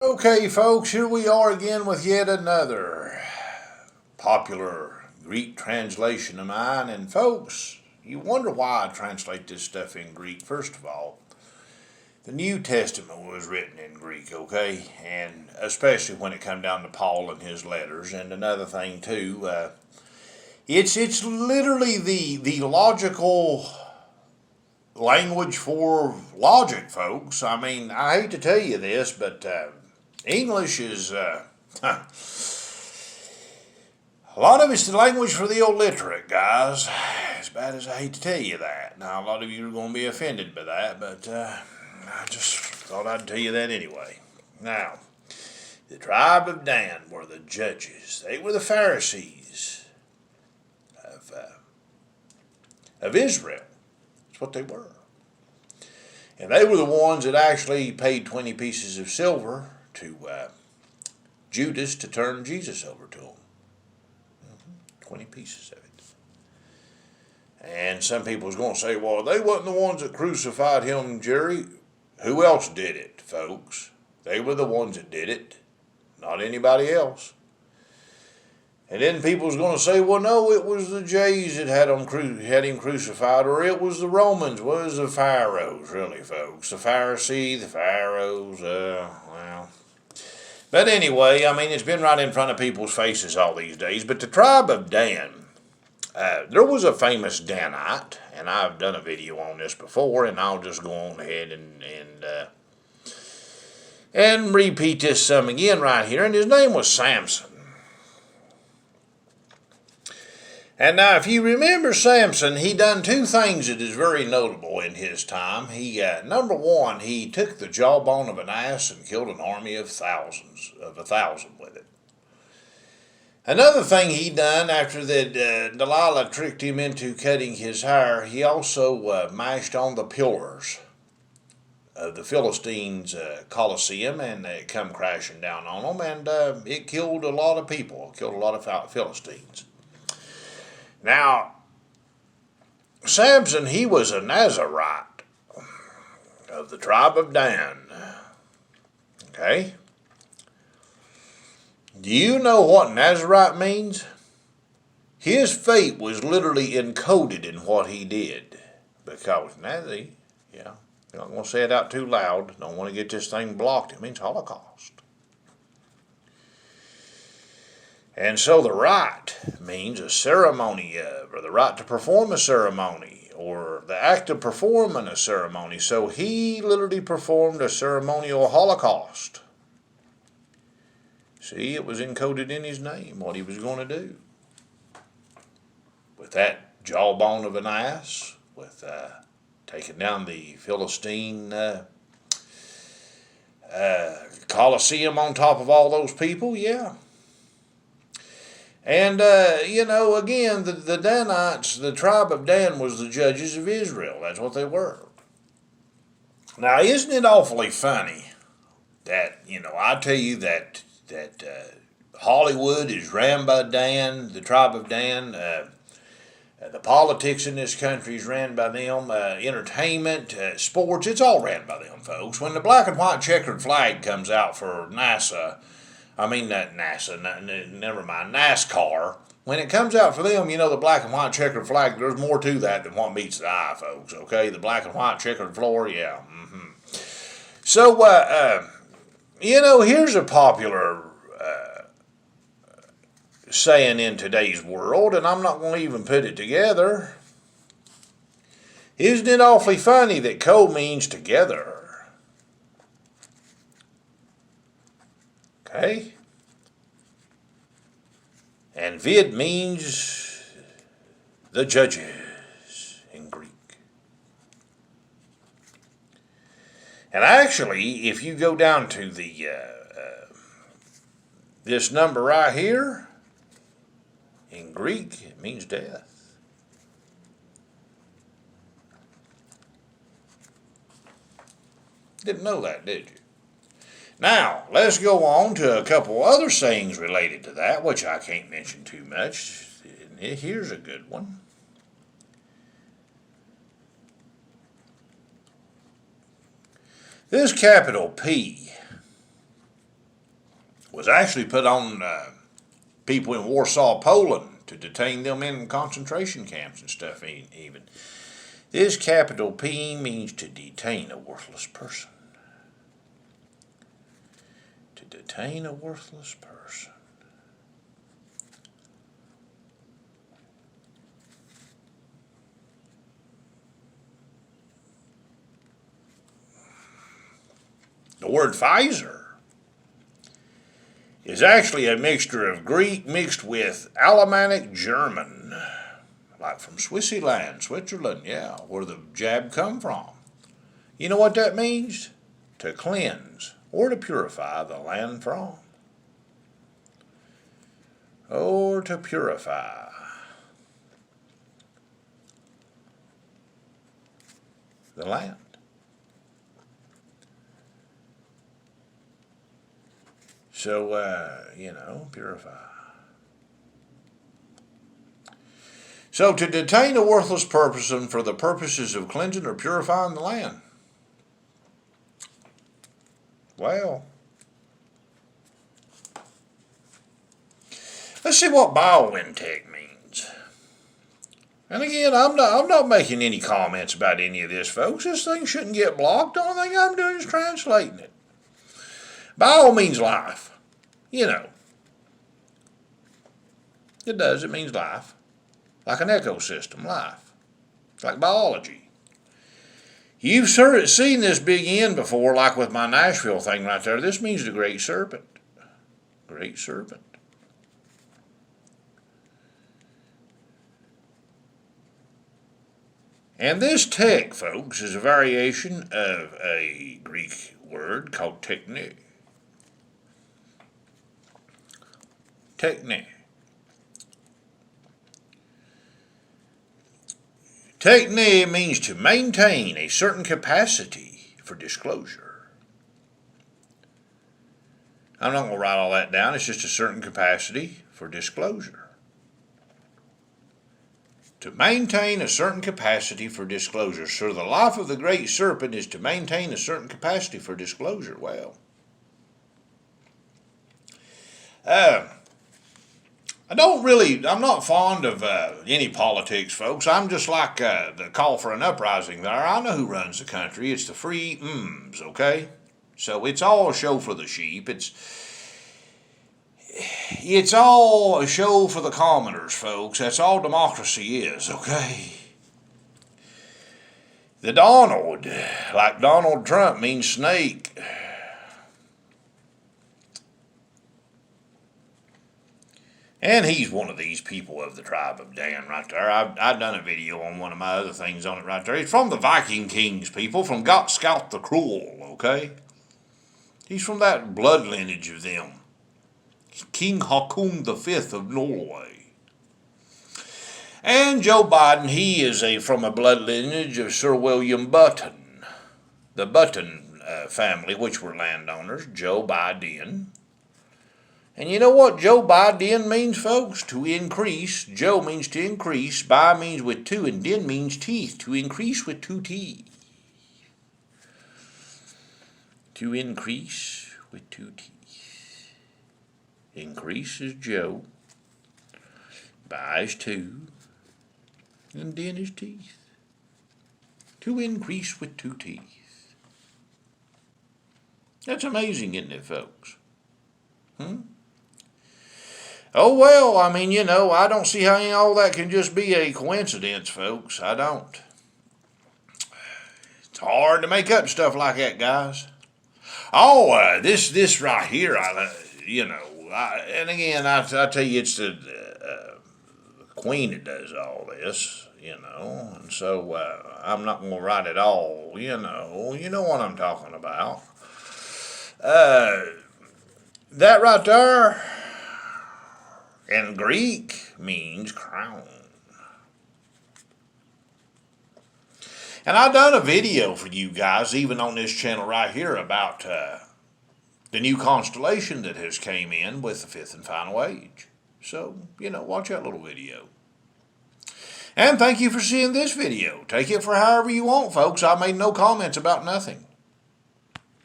Okay, folks, here we are again with yet another popular Greek translation of mine. And, folks, you wonder why I translate this stuff in Greek. First of all, the New Testament was written in Greek, okay? And especially when it come down to Paul and his letters. And another thing, too, it's literally the logical language for logic, folks. I mean, I hate to tell you this, but English is a lot of it's the language for the illiterate, guys. As bad as I hate to tell you that. Now, a lot of you are going to be offended by that, but I just thought I'd tell you that anyway. Now, the tribe of Dan were the judges. They were the Pharisees of Israel. That's what they were. And they were the ones that actually paid 20 pieces of silver to Judas to turn Jesus over to them. 20 pieces of it. And some people was going to say, well, they wasn't the ones that crucified him, Jerry. Who else did it, folks? They were the ones that did it, not anybody else. And then people was going to say, well, no, it was the Jays that had him crucified, or it was the Romans. Well, it was the Pharaohs, really, folks. The Pharisee, the Pharaohs, well. But anyway, I mean, it's been right in front of people's faces all these days. But the tribe of Dan, there was a famous Danite, and I've done a video on this before, and I'll just go on ahead and repeat this some again right here. And his name was Samson. And now, if you remember Samson, he done two things that is very notable in his time. Number one, he took the jawbone of an ass and killed an army of a thousand with it. Another thing he done after that Delilah tricked him into cutting his hair, he also mashed on the pillars of the Philistines' Colosseum, and it come crashing down on them, and it killed a lot of people, killed a lot of Philistines. Now, Samson, he was a Nazarite of the tribe of Dan. Okay? Do you know what Nazarite means? His fate was literally encoded in what he did. Because Nazi, yeah, you're not going to say it out too loud. Don't want to get this thing blocked. It means Holocaust. And so the rite means a ceremony of, or the right to perform a ceremony, or the act of performing a ceremony. So he literally performed a ceremonial holocaust. See, it was encoded in his name, what he was going to do. With that jawbone of an ass, with taking down the Philistine Colosseum on top of all those people, yeah. And, again, the Danites, the tribe of Dan was the judges of Israel. That's what they were. Now, isn't it awfully funny that, I tell you that Hollywood is ran by Dan, the tribe of Dan. The politics in this country is ran by them. Entertainment, sports, it's all ran by them, folks. When the black and white checkered flag comes out for NASA, not NASA, never mind, NASCAR. When it comes out for them, the black and white checkered flag, there's more to that than what meets the eye, folks, okay? The black and white checkered floor, yeah. So, here's a popular saying in today's world, and I'm not going to even put it together. Isn't it awfully funny that co means together? Okay? And vid means the judges in Greek. And actually, if you go down to this number right here, in Greek, it means death. Didn't know that, did you? Now, let's go on to a couple other sayings related to that, which I can't mention too much. Here's a good one. This capital P was actually put on people in Warsaw, Poland, to detain them in concentration camps and stuff even. This capital P means to detain a worthless person. To detain a worthless person. The word Pfizer is actually a mixture of Greek mixed with Alemannic German, like from Switzerland, yeah, where the jab come from. You know what that means? To cleanse or to purify the land from. Or to purify. The land. So, purify. So, to detain a worthless person for the purposes of cleansing or purifying the land. Well, let's see what BioNTech means. And again, I'm not making any comments about any of this, folks. This thing shouldn't get blocked. The only thing I'm doing is translating it. Bio means life. It does. It means life. Like an ecosystem, life. Like biology. You've seen this big N before, like with my Nashville thing right there. This means the great serpent. Great serpent. And this tech, folks, is a variation of a Greek word called techne. Techne. Techne means to maintain a certain capacity for disclosure. I'm not going to write all that down. It's just a certain capacity for disclosure. To maintain a certain capacity for disclosure. So the life of the great serpent is to maintain a certain capacity for disclosure. Well, I'm not fond of any politics, folks. I'm just like the call for an uprising there. I know who runs the country. It's the free mms, okay? So it's all a show for the sheep. It's all a show for the commoners, folks. That's all democracy is, okay? The Donald, like Donald Trump, means snake. And he's one of these people of the tribe of Dan right there. I've done a video on one of my other things on it right there. He's from the Viking Kings, people, from Gottskalt the Cruel, okay? He's from that blood lineage of them. King Haakon V of Norway. And Joe Biden, he is from a blood lineage of Sir William Button. The Button family, which were landowners, Joe Biden. And you know what Joe Biden means, folks? To increase. Joe means to increase. Bi means with two, and din means teeth. To increase with two teeth. To increase with two teeth. Increase is Joe. Bi is two. And din is teeth. To increase with two teeth. That's amazing, isn't it, folks? Oh, well, I mean, I don't see how all that can just be a coincidence, folks. I don't. It's hard to make up stuff like that, guys. Oh, this right here, and again, I tell you, it's the Queen that does all this, and so I'm not going to write it all, you know what I'm talking about. That right there, in Greek, means crown. And I've done a video for you guys, even on this channel right here, about the new constellation that has came in with the fifth and final age. So, watch that little video. And thank you for seeing this video. Take it for however you want, folks. I made no comments about nothing.